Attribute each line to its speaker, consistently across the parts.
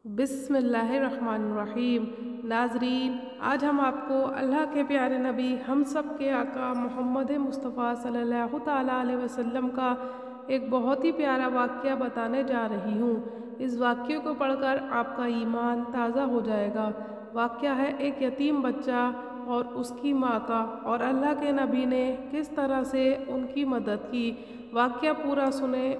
Speaker 1: बिस्मिल्लाहिर्रहमानिर्रहीम। नाज़रीन, आज हम आपको अल्लाह के प्यारे नबी हम सब के आका मोहम्मद मुस्तफ़ा सल्लल्लाहु ताला अलैहि वसल्लम का एक बहुत ही प्यारा वाक़या बताने जा रही हूँ। इस वाक़ये को पढ़कर आपका ईमान ताज़ा हो जाएगा। वाक़या है एक यतीम बच्चा और उसकी माँ का, और अल्लाह के नबी ने किस तरह से उनकी मदद की। वाक़या पूरा सुने।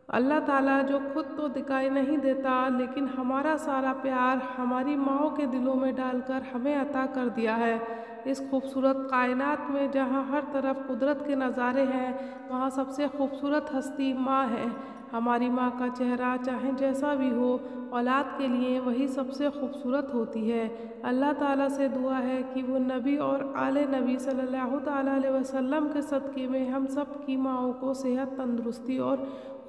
Speaker 1: अल्लाह ताला जो खुद तो दिखाई नहीं देता, लेकिन हमारा सारा प्यार हमारी माँओं के दिलों में डालकर हमें अता कर दिया है। इस खूबसूरत कायनात में जहाँ हर तरफ कुदरत के नज़ारे हैं, वहाँ सबसे खूबसूरत हस्ती माँ है। हमारी माँ का चेहरा चाहे जैसा भी हो, औलाद के लिए वही सबसे खूबसूरत होती है। अल्लाह ताला से दुआ है कि वो नबी और आले नबी सल्लल्लाहु ताला अलैहि वसल्लम के सदक़े में हम सब की माँओं को सेहत, तंदुरुस्ती और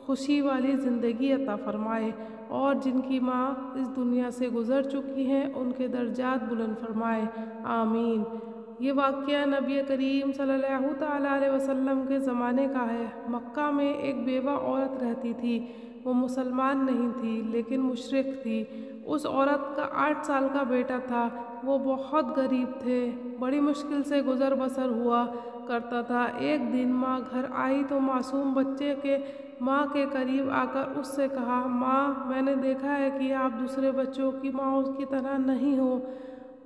Speaker 1: खुशी वाली ज़िंदगी अता फ़रमाए, और जिनकी माँ इस दुनिया से गुज़र चुकी हैं उनके दर्जात बुलंद फरमाए, आमीन। ये वाक़या नबी करीम सल्लल्लाहु ताला अलैहि वसल्लम के ज़माने का है। मक्का में एक बेवा औरत रहती थी। वो मुसलमान नहीं थी, लेकिन मुशरिक थी। उस औरत का 8 साल का बेटा था। वो बहुत गरीब थे। बड़ी मुश्किल से गुज़र बसर हुआ करता था। एक दिन माँ घर आई तो मासूम बच्चे के माँ के करीब आकर उससे कहा, माँ, मैंने देखा है कि आप दूसरे बच्चों की माँ की तरह नहीं हो।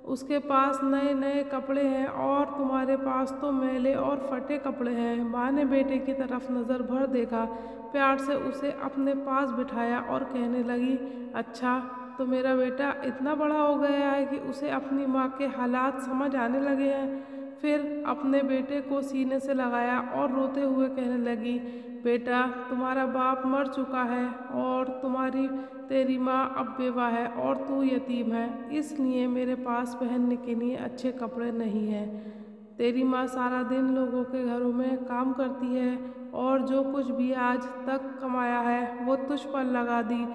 Speaker 1: उसके पास नए नए कपड़े हैं और तुम्हारे पास तो मैले और फटे कपड़े हैं। माँ ने बेटे की तरफ नज़र भर देखा, प्यार से उसे अपने पास बिठाया और कहने लगी, अच्छा, तो मेरा बेटा इतना बड़ा हो गया है कि उसे अपनी माँ के हालात समझ आने लगे हैं। फिर अपने बेटे को सीने से लगाया और रोते हुए कहने लगी, बेटा, तुम्हारा बाप मर चुका है और तेरी माँ अब बेवा है और तू यतीम है, इसलिए मेरे पास पहनने के लिए अच्छे कपड़े नहीं हैं। तेरी माँ सारा दिन लोगों के घरों में काम करती है और जो कुछ भी आज तक कमाया है वो तुझ पर लगा दी।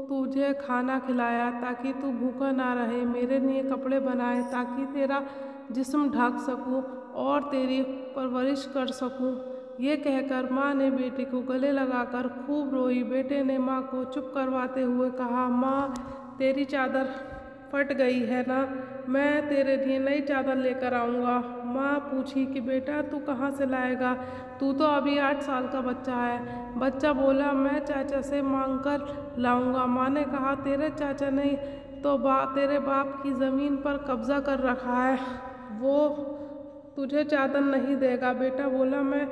Speaker 1: तुझे खाना खिलाया ताकि तू भूखा ना रहे, मेरे लिए कपड़े बनाए ताकि तेरा जिस्म ढक सकूं और तेरी परवरिश कर सकूं। ये कहकर माँ ने बेटे को गले लगाकर खूब रोई। बेटे ने माँ को चुप करवाते हुए कहा, माँ, तेरी चादर फट गई है ना, मैं तेरे लिए नई चादर लेकर आऊँगा। माँ पूछी कि बेटा, तू कहाँ से लाएगा, तू तो अभी 8 साल का बच्चा है। बच्चा बोला, मैं चाचा से मांग कर लाऊँगा। माँ ने कहा, तेरे चाचा ने तो तेरे बाप की ज़मीन पर कब्ज़ा कर रखा है, वो तुझे चादर नहीं देगा। बेटा बोला, मैं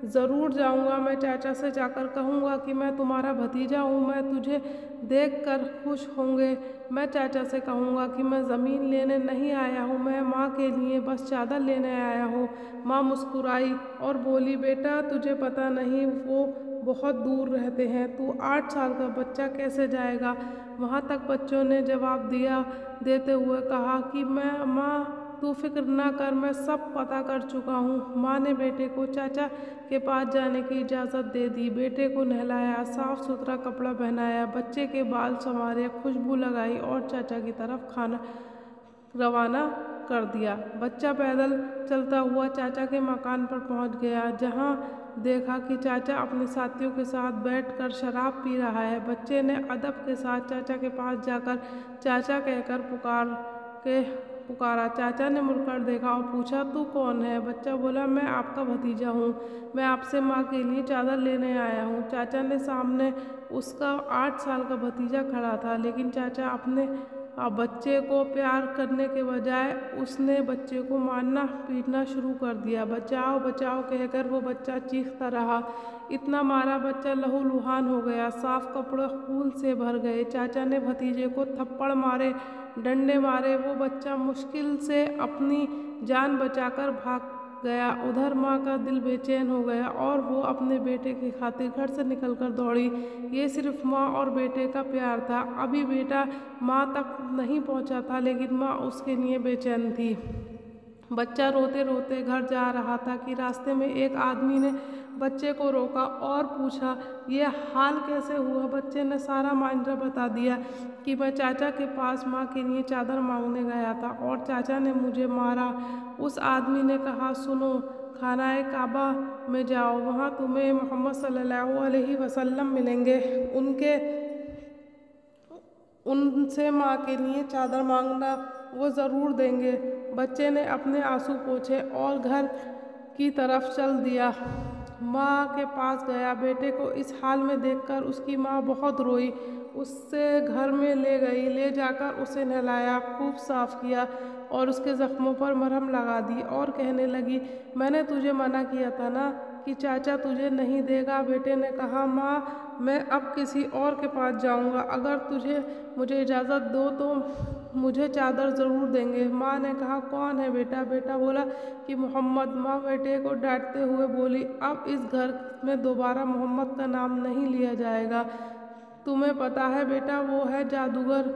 Speaker 1: ज़रूर जाऊंगा। मैं चाचा से जाकर कहूँगा कि मैं तुम्हारा भतीजा हूँ, मैं तुझे देखकर खुश होंगे। मैं चाचा से कहूँगा कि मैं ज़मीन लेने नहीं आया हूँ, मैं माँ के लिए बस चादर लेने आया हूँ। माँ मुस्कुराई और बोली, बेटा, तुझे पता नहीं वो बहुत दूर रहते हैं, तू 8 साल का बच्चा कैसे जाएगा वहाँ तक। बच्चों ने जवाब देते हुए कहा कि माँ, तू फिक्र ना कर, मैं सब पता कर चुका हूँ। माँ ने बेटे को चाचा के पास जाने की इजाज़त दे दी। बेटे को नहलाया, साफ सुथरा कपड़ा पहनाया, बच्चे के बाल संवारे, खुशबू लगाई और चाचा की तरफ खाना रवाना कर दिया। बच्चा पैदल चलता हुआ चाचा के मकान पर पहुंच गया, जहां देखा कि चाचा अपने साथियों के साथ बैठकर शराब पी रहा है। बच्चे ने अदब के साथ चाचा के पास जाकर चाचा कहकर पुकारा। चाचा ने मुड़कर देखा और पूछा, तू कौन है? बच्चा बोला, मैं आपका भतीजा हूँ, मैं आपसे माँ के लिए चादर लेने आया हूँ। चाचा ने सामने उसका 8 साल का भतीजा खड़ा था, लेकिन चाचा अपने बच्चे को प्यार करने के बजाय उसने बच्चे को मारना पीटना शुरू कर दिया। बचाओ बचाओ कहकर वो बच्चा चीखता रहा। इतना मारा बच्चा लहूलुहान हो गया, साफ कपड़े खून से भर गए। चाचा ने भतीजे को थप्पड़ मारे, डंडे मारे। वो बच्चा मुश्किल से अपनी जान बचाकर भाग गया। उधर माँ का दिल बेचैन हो गया और वो अपने बेटे की खातिर घर से निकलकर दौड़ी। ये सिर्फ माँ और बेटे का प्यार था। अभी बेटा माँ तक नहीं पहुँचा था, लेकिन माँ उसके लिए बेचैन थी। बच्चा रोते रोते घर जा रहा था कि रास्ते में एक आदमी ने बच्चे को रोका और पूछा, ये हाल कैसे हुआ? बच्चे ने सारा माजरा बता दिया कि मैं चाचा के पास माँ के लिए चादर मांगने गया था और चाचा ने मुझे मारा। उस आदमी ने कहा, सुनो, खानाए काबा में जाओ, वहाँ तुम्हें मोहम्मद सल्लल्लाहु अलैहि वसल्लम मिलेंगे। उनसे माँ के लिए चादर मांगना, वो ज़रूर देंगे। बच्चे ने अपने आंसू पोंछे और घर की तरफ चल दिया। माँ के पास गया। बेटे को इस हाल में देखकर उसकी माँ बहुत रोई। उससे घर में ले गई। ले जाकर उसे नहलाया, खूब साफ किया और उसके ज़ख्मों पर मरहम लगा दी और कहने लगी, मैंने तुझे मना किया था ना कि चाचा तुझे नहीं देगा। बेटे ने कहा, माँ मैं अब किसी और के पास जाऊंगा, अगर मुझे इजाज़त दो तो मुझे चादर ज़रूर देंगे। माँ ने कहा, कौन है बेटा? बेटा बोला कि मोहम्मद। माँ बेटे को डांटते हुए बोली, अब इस घर में दोबारा मोहम्मद का नाम नहीं लिया जाएगा। तुम्हें पता है बेटा, वो है जादूगर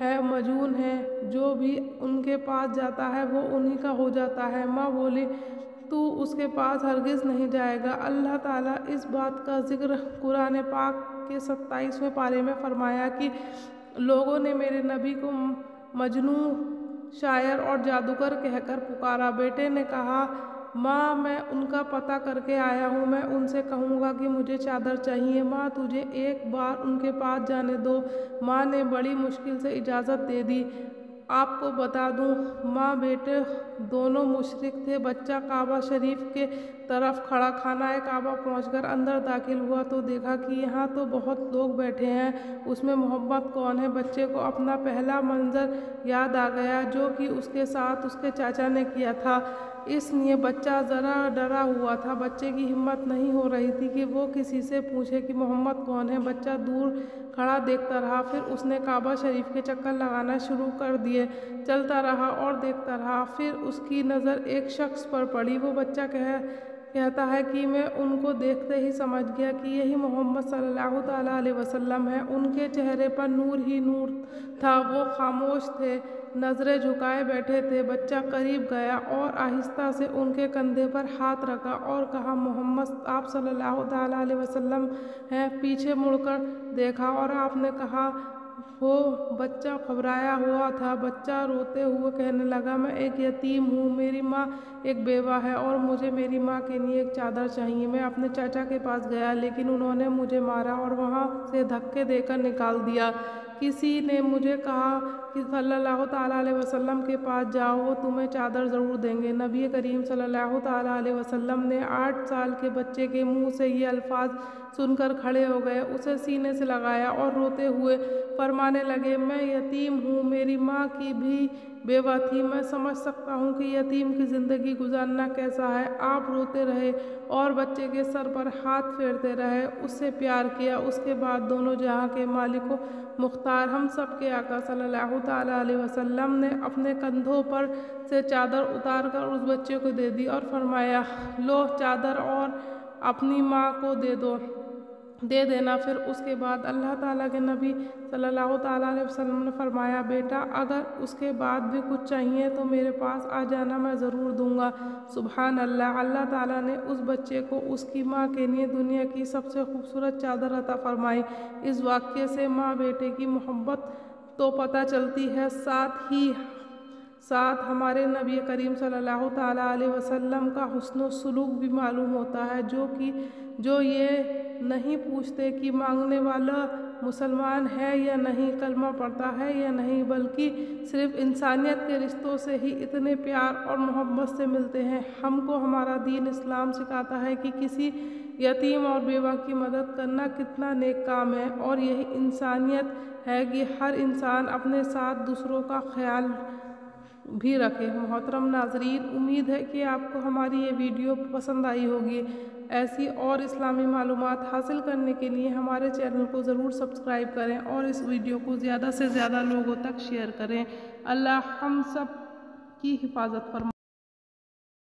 Speaker 1: है, मजनून है, जो भी उनके पास जाता है वो उन्हीं का हो जाता है। माँ बोली, तू उसके पास हरगिज़ नहीं जाएगा। अल्लाह ताला इस बात का जिक्र कुरान पाक के 27वें पारे में फरमाया कि लोगों ने मेरे नबी को मजनून, शायर और जादूगर कहकर पुकारा। बेटे ने कहा, माँ मैं उनका पता करके आया हूँ, मैं उनसे कहूँगा कि मुझे चादर चाहिए। माँ तुझे एक बार उनके पास जाने दो। माँ ने बड़ी मुश्किल से इजाज़त दे दी। आपको बता दूँ, माँ बेटे दोनों मुशरिक थे। बच्चा काबा शरीफ के तरफ खड़ा खानाए काबा पहुंचकर अंदर दाखिल हुआ तो देखा कि यहाँ तो बहुत लोग बैठे हैं, उसमें मोहम्मद कौन है? बच्चे को अपना पहला मंजर याद आ गया जो कि उसके साथ उसके चाचा ने किया था। इसलिए बच्चा ज़रा डरा हुआ था। बच्चे की हिम्मत नहीं हो रही थी कि वो किसी से पूछे कि मोहम्मद कौन है। बच्चा दूर खड़ा देखता रहा। फिर उसने काबा शरीफ के चक्कर लगाना शुरू कर दिए। चलता रहा और देखता रहा। फिर उसकी नज़र एक शख्स पर पड़ी। वो बच्चा कहता है कि मैं उनको देखते ही समझ गया कि यही मोहम्मद सल्लल्लाहु ताला अलैहि वसल्लम है। उनके चेहरे पर नूर ही नूर था। वो खामोश थे, नज़रें झुकाए बैठे थे। बच्चा करीब गया और आहिस्ता से उनके कंधे पर हाथ रखा और कहा, मोहम्मद आप सल्लल्लाहु ताला अलैहि वसल्लम हैं। पीछे मुड़कर देखा और आपने कहा हो। बच्चा घबराया हुआ था। बच्चा रोते हुए कहने लगा, मैं एक यतीम हूँ, मेरी माँ एक बेवा है और मुझे मेरी माँ के लिए एक चादर चाहिए। मैं अपने चाचा के पास गया लेकिन उन्होंने मुझे मारा और वहाँ से धक्के देकर निकाल दिया। किसी ने मुझे कहा कि सल्लल्लाहु ताला अलैहि वसल्लम के पास जाओ, वो तुम्हें चादर ज़रूर देंगे। नबी करीम सल्लल्लाहु ताला अलैहि वसल्लम ने 8 साल के बच्चे के मुंह से ये अल्फाज सुनकर खड़े हो गए, उसे सीने से लगाया और रोते हुए फरमाने लगे, मैं यतीम हूँ, मेरी माँ की भी बेवा थी। मैं समझ सकता हूँ कि यतीम की ज़िंदगी गुजारना कैसा है। आप रोते रहे और बच्चे के सर पर हाथ फेरते रहे, उससे प्यार किया। उसके बाद दोनों जहाँ के मालिक मुख्तार हम सब के आका सल्लल्लाहु ताला अलैहि वसल्लम ने अपने कंधों पर से चादर उतार कर उस बच्चे को दे दी और फरमाया, लो चादर और अपनी माँ को दे देना। फिर उसके बाद अल्लाह ताला के नबी सल्लल्लाहु ताला अलैहि वसल्लम ने फरमाया, बेटा अगर उसके बाद भी कुछ चाहिए तो मेरे पास आ जाना, मैं ज़रूर दूंगा। सुभान अल्लाह। अल्लाह ताला ने उस बच्चे को उसकी माँ के लिए दुनिया की सबसे खूबसूरत चादर अता फरमाई। इस वाक़ये से माँ बेटे की मोहब्बत तो पता चलती है, साथ हमारे नबी करीम सल्लल्लाहु ताला अलैहि वसल्लम का हुस्न सुलूक भी मालूम होता है, जो ये नहीं पूछते कि मांगने वाला मुसलमान है या नहीं, कलमा पढ़ता है या नहीं, बल्कि सिर्फ इंसानियत के रिश्तों से ही इतने प्यार और मोहब्बत से मिलते हैं। हमको हमारा दीन इस्लाम सिखाता है कि किसी यतीम और बेवा की मदद करना कितना नेक काम है और यही इंसानियत है कि हर इंसान अपने साथ दूसरों का ख्याल भी रखे। मोहतरम नाजरीन, उम्मीद है कि आपको हमारी ये वीडियो पसंद आई होगी। ऐसी और इस्लामी मालूमात हासिल करने के लिए हमारे चैनल को ज़रूर सब्सक्राइब करें और इस वीडियो को ज़्यादा से ज़्यादा लोगों तक शेयर करें। अल्लाह हम सब की हिफाजत फरमाए।